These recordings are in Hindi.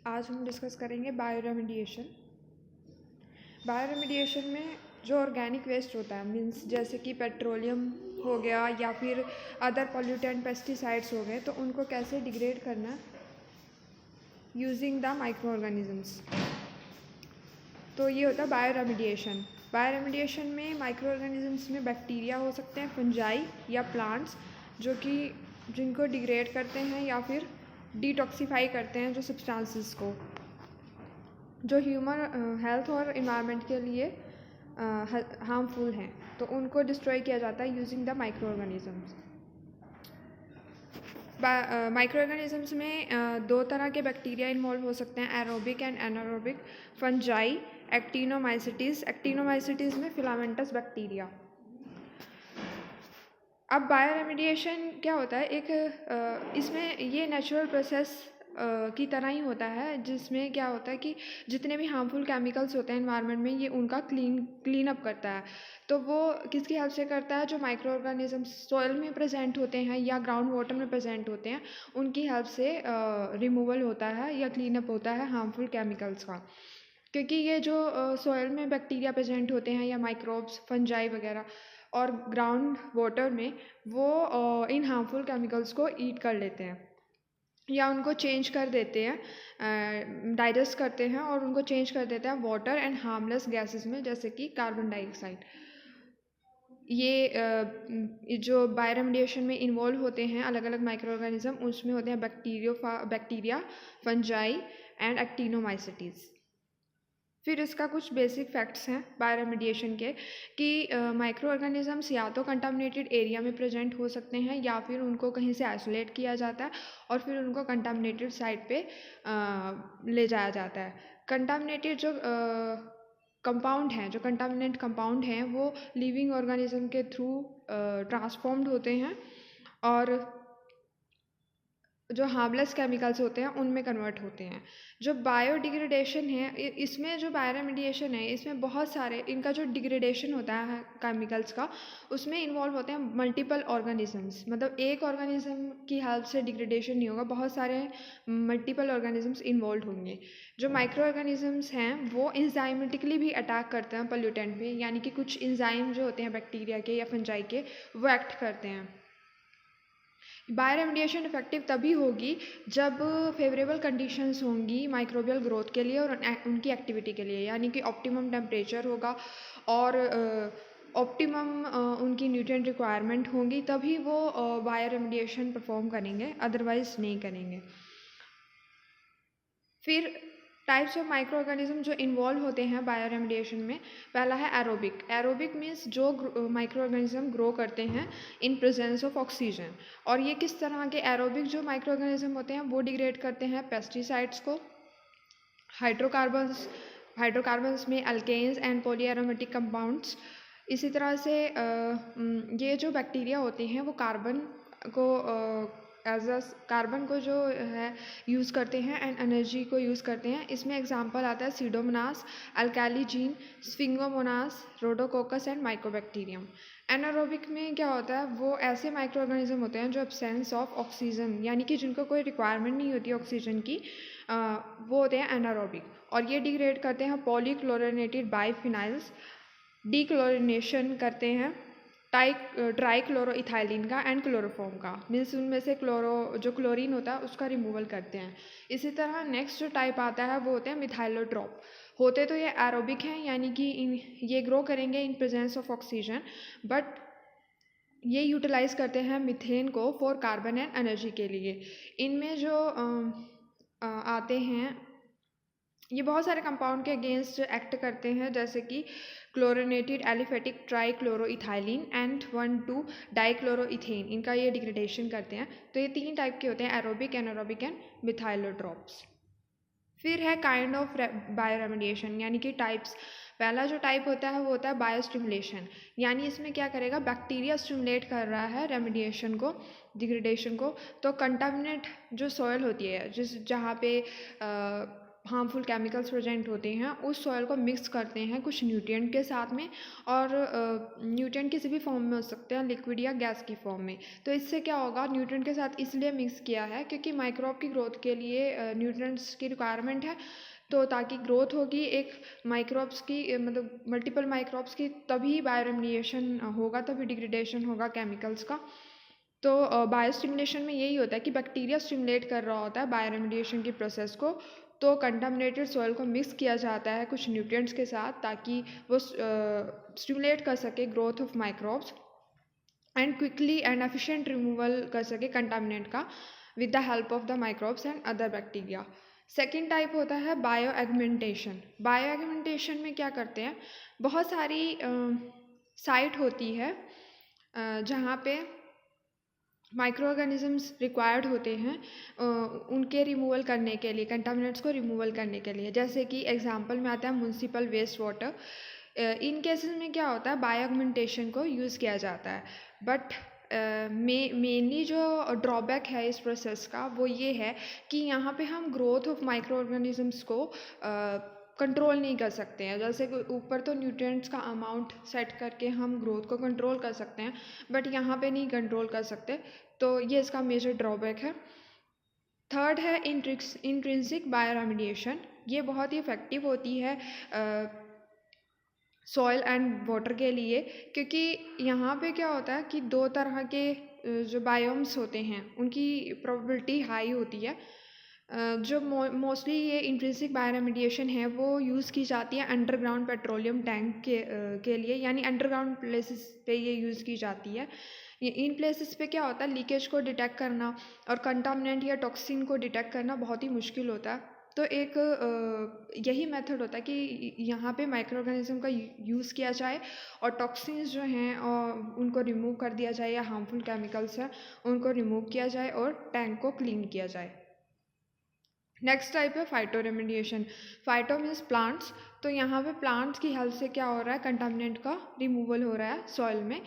आज हम डिस्कस करेंगे बायोरेमिडिएशन। बायोरेमिडिएशन में जो ऑर्गेनिक वेस्ट होता है मीन्स जैसे कि पेट्रोलियम हो गया या फिर अदर पॉल्यूटेंट पेस्टिसाइड्स हो गए, तो उनको कैसे डिग्रेड करना यूजिंग द माइक्रो ऑर्गेनिजम्स। तो ये होता है बायोरेमिडिएशन। बायोरेमिडिएशन में माइक्रो ऑर्गेनिजम्स में बैक्टीरिया हो सकते हैं, फंजाई या प्लांट्स, जो कि जिनको डिग्रेड करते हैं या फिर डिटॉक्सिफाई करते हैं जो सब्सटेंसेस को, जो ह्यूमन हेल्थ और इन्वायरमेंट के लिए हार्मफुल हैं, तो उनको डिस्ट्रॉय किया जाता है using the micro organisms. Micro organisms में दो तरह के बैक्टीरिया इन्वॉल्व हो सकते हैं, aerobic and anaerobic. Fungi, actinomycetes में फिलामेंटस बैक्टीरिया। अब बायोरेमिडिएशन क्या होता है, इसमें ये नेचुरल प्रोसेस की तरह ही होता है, जिसमें क्या होता है कि जितने भी हार्मफुल केमिकल्स होते हैं एनवायरनमेंट में, ये उनका क्लीन अप करता है। तो वो किसकी हेल्प से करता है? जो माइक्रो ऑर्गेनिजम्स सॉइल में प्रेजेंट होते हैं या ग्राउंड वाटर में प्रेजेंट होते हैं, उनकी हेल्प से रिमूवल होता है या क्लीन अप होता है हार्मफुल केमिकल्स का। क्योंकि ये जो सॉइल में बैक्टीरिया प्रेजेंट होते हैं या माइक्रोब्स, फंजाई वगैरह, और ग्राउंड वाटर में वो इन हार्मफुल केमिकल्स को ईट कर लेते हैं या उनको चेंज कर देते हैं, डाइजेस्ट करते हैं और उनको चेंज कर देते हैं वाटर एंड हार्मलेस गैसेस में, जैसे कि कार्बन डाइऑक्साइड। ये जो बायोरेमिडिएशन में इन्वॉल्व होते हैं अलग अलग माइक्रो ऑर्गेनिज्म, उसमें होते हैं बैक्टीरिया, फंजाई एंड एक्टिनोमाइसिटीज। फिर इसका कुछ बेसिक फैक्ट्स हैं बायोरेमिडिएशन के, कि माइक्रो ऑर्गेनिजम्स या तो कंटामिनेटेड एरिया में प्रेजेंट हो सकते हैं या फिर उनको कहीं से आइसोलेट किया जाता है और फिर उनको कंटामिनेटेड साइट पे ले जाया जाता है। कंटामिनेटेड जो कंपाउंड हैं, जो कंटामिनेंट कंपाउंड हैं, वो लिविंग ऑर्गेनिज्म के थ्रू ट्रांसफॉर्म्ड होते हैं और जो हार्मलेस केमिकल्स होते हैं उनमें कन्वर्ट होते हैं। जो बायोडिग्रेडेशन है, इसमें जो बायोरेमिडिएशन है, इसमें बहुत सारे इनका जो डिग्रेडेशन होता है केमिकल्स का, उसमें इन्वॉल्व होते हैं मल्टीपल ऑर्गेनिजम्स। मतलब एक ऑर्गेनिज्म की हेल्प से डिग्रेडेशन नहीं होगा, बहुत सारे मल्टीपल ऑर्गेनिजम्स इन्वॉल्व होंगे। जो माइक्रो ऑर्गेनिजम्स हैं वो इंजाइमेटिकली भी अटैक करते हैं पोल्यूटेंट पे, यानी कि कुछ इंजाइम जो होते हैं बैक्टीरिया के या फंजाई के, वो एक्ट करते हैं। बायोरेमिडिएशन इफेक्टिव तभी होगी जब फेवरेबल कंडीशंस होंगी माइक्रोबियल ग्रोथ के लिए और उनकी एक्टिविटी के लिए, यानी कि ऑप्टिमम टेम्परेचर होगा और ऑप्टिमम उनकी न्यूट्रिएंट रिक्वायरमेंट होंगी, तभी वो बायोरेमिडिएशन परफॉर्म करेंगे, अदरवाइज नहीं करेंगे। फिर टाइप्स ऑफ माइक्रो ऑर्गेनिज्म जो इन्वॉल्व होते हैं बायोरेमिडिएशन में, पहला है एरोबिक। एरोबिक मीन्स जो माइक्रो ऑर्गेनिज्म ग्रो करते हैं इन प्रेजेंस ऑफ ऑक्सीजन। और ये किस तरह के एरोबिक जो माइक्रो ऑर्गेनिज्म होते हैं वो डिग्रेड करते हैं पेस्टिसाइड्स को, हाइड्रोकार्बन्स में अल्केन्स एंड पॉलीएरोमेटिक कंपाउंड्स। इसी तरह से ये जो बैक्टीरिया होते हैं वो कार्बन को जो है यूज़ करते हैं एंड एनर्जी को यूज़ करते हैं। इसमें एग्जांपल आता है सीडोमोनास, अल्कालीजीन, स्फिंगोमोनास, रोडोकोकस एंड माइकोबैक्टीरियम। एनारोबिक में क्या होता है, वो ऐसे माइक्रो ऑर्गेनिज्म होते हैं जो एब्सेंस ऑफ ऑक्सीजन, यानी कि जिनको कोई रिक्वायरमेंट नहीं होती ऑक्सीजन की, वो होते हैं एनारोबिक। और ये डिग्रेड करते हैं पॉलीक्लोरिनेटेड बाइफिनाइल्स, डीक्लोरिनेशन करते हैं ट्राईक्लोरोइथाइलिन का एंड क्लोरोफॉर्म का, मीन्स उनमें से जो क्लोरीन होता है उसका रिमूवल करते हैं। इसी तरह नेक्स्ट जो टाइप आता है वो होते हैं मिथाइलोट्रॉप। होते तो ये एरोबिक हैं, यानी कि ये ग्रो करेंगे in presence of oxygen, but ये यूटिलाइज करते हैं मीथेन को फॉर कार्बन एंड एनर्जी के लिए। इनमें जो आते हैं, ये बहुत सारे कंपाउंड के अगेंस्ट एक्ट करते हैं, जैसे कि क्लोरिनेटेड एलिफेटिक ट्राईक्लोरोइथाइलिन एंड 1,2 डाइक्लोरोइथेन, इनका ये डिग्रेडेशन करते हैं। तो ये 3 टाइप के होते हैं, एरोबिक, एनारोबिक एंड मिथाइलोट्रॉप्स। फिर है काइंड ऑफ बायोरेमिडिएशन, यानी कि टाइप्स। पहला जो टाइप होता है वो होता है बायोस्टिमुलेशन, यानी इसमें क्या करेगा, बैक्टीरिया स्टिमुलेट कर रहा है रेमिडिएशन को, डिग्रेडेशन को। तो कंटामिनेट जो सॉइल होती है, जहाँ पे हार्मफुल केमिकल्स प्रेजेंट होते हैं उस सॉइल को मिक्स करते हैं कुछ न्यूट्रिएंट के साथ में, और न्यूट्रिएंट किसी भी फॉर्म में हो सकते हैं, लिक्विड या गैस की फॉर्म में। तो इससे क्या होगा, न्यूट्रिएंट के साथ इसलिए मिक्स किया है क्योंकि माइक्रोब की ग्रोथ के लिए न्यूट्रिएंट्स की रिक्वायरमेंट है। तो ताकि ग्रोथ होगी एक माइक्रोब्स की, मतलब मल्टीपल माइक्रोब्स की, तभी बायोरेमिडिएशन होगा, तभी डिग्रेडेशन होगा केमिकल्स का। तो बायोस्टिमुलेशन में यही होता है कि बैक्टीरिया स्टिमुलेट कर रहा होता है बायोरेमिडिएशन की प्रोसेस को। तो कंटामिनेटेड सॉइल को मिक्स किया जाता है कुछ न्यूट्रिएंट्स के साथ ताकि वो स्टिमुलेट कर सके growth of microbes and quickly and efficient removal कर सके कंटामिनेंट का with the help of the microbes and other bacteria. Second type होता है बायो एगमेंटेशन। बायो एगमेंटेशन में क्या करते हैं, बहुत सारी साइट होती है जहाँ पे माइक्रो ऑर्गेनिजम्स रिक्वायर्ड होते हैं उनके रिमूवल करने के लिए, कंटामिनेंट्स को रिमूवल करने के लिए। जैसे कि एग्जांपल में आता है म्यूनसिपल वेस्ट वाटर। इन केसेस में क्या होता है, बायो एगमेंटेशन को यूज़ किया जाता है। बट मेनली जो ड्रॉबैक है इस प्रोसेस का वो ये है कि यहाँ पे हम ग्रोथ ऑफ माइक्रो ऑर्गेनिजम्स को कंट्रोल नहीं कर सकते हैं। जैसे कि ऊपर तो न्यूट्रिएंट्स का अमाउंट सेट करके हम ग्रोथ को कंट्रोल कर सकते हैं, बट यहाँ पे नहीं कंट्रोल कर सकते। तो ये इसका मेजर ड्रॉबैक है। थर्ड है इंट्रिंसिक बायोरेमिडिएशन। ये बहुत ही इफ़ेक्टिव होती है सॉइल एंड वाटर के लिए, क्योंकि यहाँ पे क्या होता है कि दो तरह के जो बायोम्स होते हैं उनकी प्रोबेबिलिटी हाई होती है। जो मोस्टली ये इंट्रिंसिक बायोरेमिडिएशन है वो यूज़ की जाती है अंडरग्राउंड पेट्रोलियम टैंक के लिए, यानी अंडरग्राउंड प्लेसेस पे ये यूज़ की जाती है। ये इन प्लेसेस पे क्या होता है, लीकेज को डिटेक्ट करना और कंटामिनेंट या टॉक्सिन को डिटेक्ट करना बहुत ही मुश्किल होता है। तो एक यही मेथड होता है कि यहाँ पे माइक्रो ऑर्गेनिज्म का यूज़ किया जाए और टॉक्सिन्स जो हैं उनको रिमूव कर दिया जाए, या हार्मफुल केमिकल्स हैं उनको रिमूव किया जाए और टैंक को क्लीन किया जाए। नेक्स्ट टाइप है phyto remediation. Phyto means plants. तो यहाँ पे प्लांट्स की हेल्प से क्या हो रहा है, कंटामिनेंट का रिमूवल हो रहा है सॉइल में।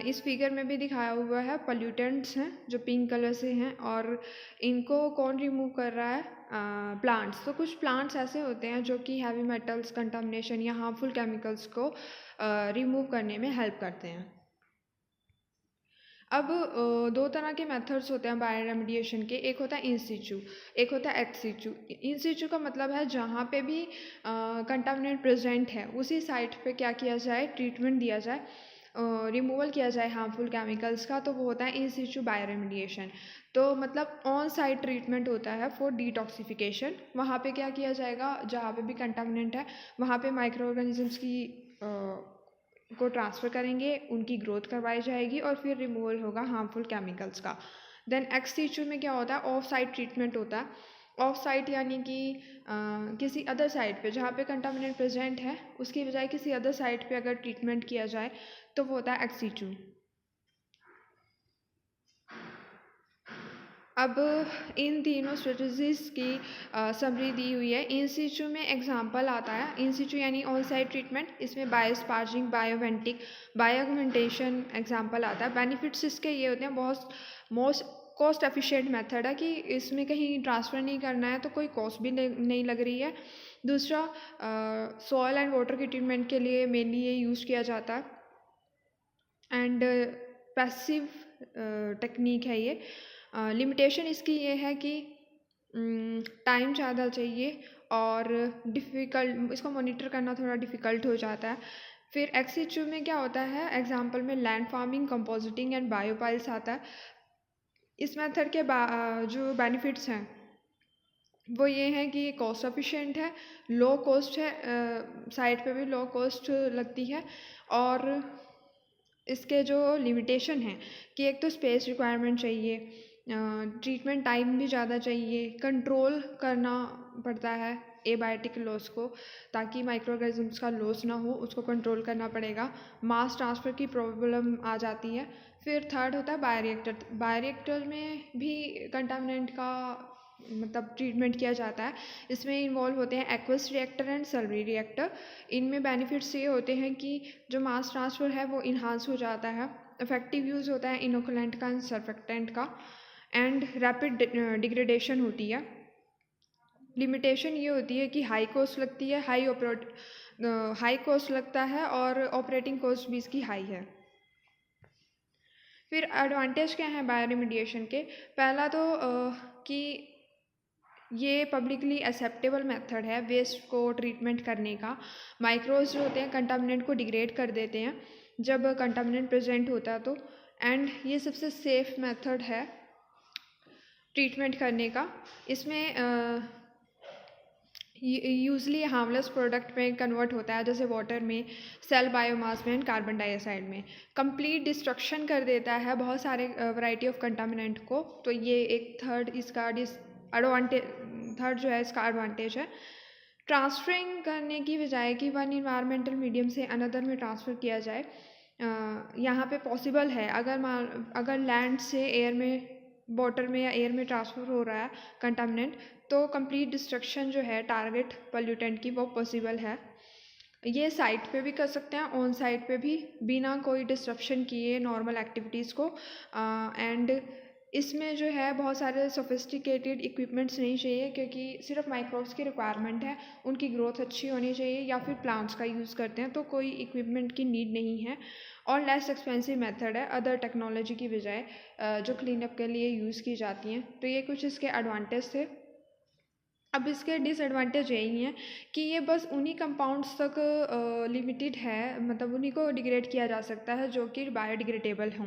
इस फिगर में भी दिखाया हुआ है पॉल्यूटेंट्स हैं जो पिंक कलर से हैं, और इनको कौन रिमूव कर रहा है, प्लांट्स। तो कुछ प्लांट्स ऐसे होते हैं जो कि हैवी मेटल्स कंटामिनेशन या हार्मफुल केमिकल्स को रिमूव करने में हेल्प करते हैं। अब दो तरह के मेथड्स होते हैं बायो रेमिडिएशन के, एक होता है इन सिचू, एक होता है एक्स सिचू। इन सिचू का मतलब है जहाँ पे भी कंटामिनेंट प्रेजेंट है उसी साइट पे क्या किया जाए, ट्रीटमेंट दिया जाए, रिमूवल किया जाए हार्मफुल केमिकल्स का, तो वो होता है इन सिचू बायो रेमिडिएशन। तो मतलब ऑन साइट ट्रीटमेंट होता है फॉर डिटॉक्सिफिकेशन। वहाँ पे क्या किया जाएगा, जहाँ पे भी कंटामिनेंट है वहाँ पे माइक्रो ऑर्गेनिजम्स की को ट्रांसफ़र करेंगे, उनकी ग्रोथ करवाई जाएगी और फिर रिमूवल होगा हार्मफुल केमिकल्स का। देन एक्स सिचू में क्या होता है, ऑफ साइट ट्रीटमेंट होता है। ऑफ साइट यानी कि किसी अदर साइट पे जहाँ पे कंटामिनेंट प्रेजेंट है उसकी बजाय किसी अदर साइट पे अगर ट्रीटमेंट किया जाए तो वो होता है एक्स सिचू। अब इन तीनों स्ट्रेटजीज की समरी दी हुई है। इन सिचू में एग्जांपल आता है, इन सिचू यानी ऑन साइट ट्रीटमेंट, इसमें बायोस्पार्जिंग, बायोवेंटिक, बायोगमेंटेशन एग्जांपल आता है। बेनिफिट्स इसके ये होते हैं, बहुत मोस्ट कॉस्ट एफिशिएंट मेथड है कि इसमें कहीं ट्रांसफ़र नहीं करना है तो कोई कॉस्ट भी नहीं लग रही है। दूसरा, सॉयल एंड वाटर की ट्रीटमेंट के लिए मेनली ये यूज़ किया जाता है एंड पैसिव टेक्निक है ये। लिमिटेशन इसकी ये है कि टाइम ज़्यादा चाहिए और डिफ़िकल्ट, इसको मॉनिटर करना थोड़ा डिफ़िकल्ट हो जाता है। फिर एक्स सिचू में क्या होता है, एग्जांपल में लैंड फार्मिंग, कंपोजिटिंग एंड बायोपाइल्स आता है। इस मेथड के जो बेनिफिट्स हैं वो ये हैं कि कॉस्ट एफिशिएंट है, लो कॉस्ट है, साइट पे भी लो कॉस्ट लगती है, और इसके जो लिमिटेशन है कि एक तो स्पेस रिक्वायरमेंट चाहिए, ट्रीटमेंट टाइम भी ज़्यादा चाहिए, कंट्रोल करना पड़ता है एबायोटिक लॉस को ताकि माइक्रो ऑर्गेनिजम्स का लॉस ना हो, उसको कंट्रोल करना पड़ेगा। मास ट्रांसफ़र की प्रॉब्लम आ जाती है। फिर थर्ड होता है बायोरिएक्टर। बायोरिएक्टर में भी कंटामिनेंट का मतलब ट्रीटमेंट किया जाता है। इसमें इन्वॉल्व होते हैं aqueous reactor and salary reactor. इनमें बेनिफिट्स ये होते हैं कि जो मास ट्रांसफ़र है वो इन्हांस हो जाता है, इफेक्टिव यूज़ होता है इनोकुलेंट का एंड सर्फेक्टेंट का, एंड रैपिड डिग्रेडेशन होती है। लिमिटेशन ये होती है कि हाई कॉस्ट लगती है, हाई कॉस्ट लगता है और ऑपरेटिंग कॉस्ट भी इसकी हाई है। फिर एडवांटेज क्या है बायोरिमेडिएशन के? पहला तो कि ये पब्लिकली एक्सेप्टेबल मेथड है वेस्ट को ट्रीटमेंट करने का। माइक्रोज जो होते हैं कंटामिनेंट को डिग्रेड कर देते हैं जब कंटामिनेंट प्रेजेंट होता है तो, एंड ये सबसे सेफ मेथड है ट्रीटमेंट करने का। इसमें यूजली हार्मलेस प्रोडक्ट में कन्वर्ट होता है, जैसे वाटर में, सेल बायोमास में एंड कार्बन डाइऑक्साइड में। कंप्लीट डिस्ट्रक्शन कर देता है बहुत सारे वैरायटी ऑफ कंटामिनेंट को। तो ये एक थर्ड जो है इसका एडवांटेज है। ट्रांसफरिंग करने की बजाय कि वन इन्वायरमेंटल मीडियम से अनदर में ट्रांसफ़र किया जाए, यहाँ पे पॉसिबल है। अगर लैंड से एयर में, वाटर में या एयर में ट्रांसफ़र हो रहा है कंटामिनेंट, तो कंप्लीट डिस्ट्रक्शन जो है टारगेट पोल्यूटेंट की वो पॉसिबल है। ये साइट पे भी कर सकते हैं, ऑन साइट पे भी, बिना कोई डिस्ट्रप्शन किए नॉर्मल एक्टिविटीज़ को। एंड इसमें जो है बहुत सारे सोफिस्टिकेटेड इक्विपमेंट्स नहीं चाहिए, क्योंकि सिर्फ माइक्रोब्स की रिक्वायरमेंट है, उनकी ग्रोथ अच्छी होनी चाहिए, या फिर प्लांट्स का यूज़ करते हैं तो कोई इक्विपमेंट की नीड नहीं है। और लेस एक्सपेंसिव मेथड है अदर टेक्नोलॉजी की बजाय जो क्लीन अप के लिए यूज़ की जाती हैं। तो ये कुछ इसके एडवांटेज थे। अब इसके डिसएडवांटेज यही हैं कि ये बस उन्हीं कंपाउंड्स तक लिमिटेड है, मतलब उन्हीं को डिग्रेड किया जा सकता है जो कि बायोडिग्रेडेबल हों।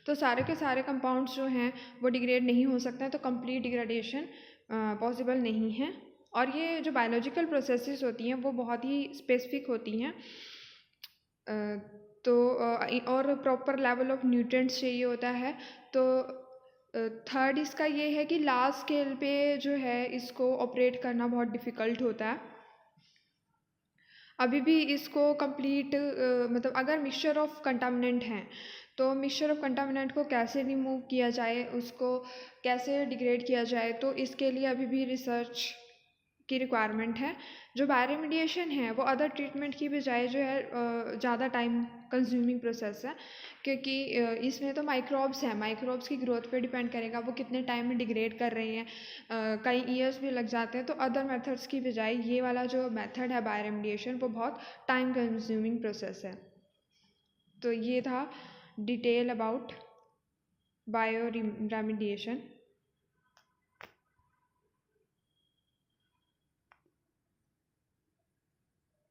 तो सारे के सारे कंपाउंड्स जो हैं वो डिग्रेड नहीं हो सकते हैं, तो कंप्लीट डिग्रेडेशन पॉसिबल नहीं है। और ये जो बायोलॉजिकल प्रोसेसेस होती हैं वो बहुत ही स्पेसिफिक होती हैं। और प्रॉपर लेवल ऑफ न्यूट्रिएंट्स चाहिए होता है। तो थर्ड इसका ये है कि लार्ज स्केल पे जो है इसको ऑपरेट करना बहुत डिफ़िकल्ट होता है। अभी भी इसको कंप्लीट मतलब अगर मिक्सचर ऑफ कंटामिनेंट हैं, तो मिक्सचर ऑफ कंटामिनेंट को कैसे रिमूव किया जाए, उसको कैसे डिग्रेड किया जाए, तो इसके लिए अभी भी रिसर्च की रिक्वायरमेंट है। जो बायोरिमेडिएशन है वो अदर ट्रीटमेंट की बजाय जो है ज़्यादा टाइम कंज्यूमिंग प्रोसेस है, क्योंकि इसमें तो माइक्रोब्स हैं, माइक्रोब्स की ग्रोथ पे डिपेंड करेगा वो कितने टाइम में डिग्रेड कर रहे हैं। कई ईयर्स भी लग जाते हैं। तो अदर मेथड्स की बजाय ये वाला जो मेथड है बायोरिमेडिएशन वो बहुत टाइम कंज्यूमिंग प्रोसेस है। तो ये था डिटेल अबाउट बायोरिमेडिएशन।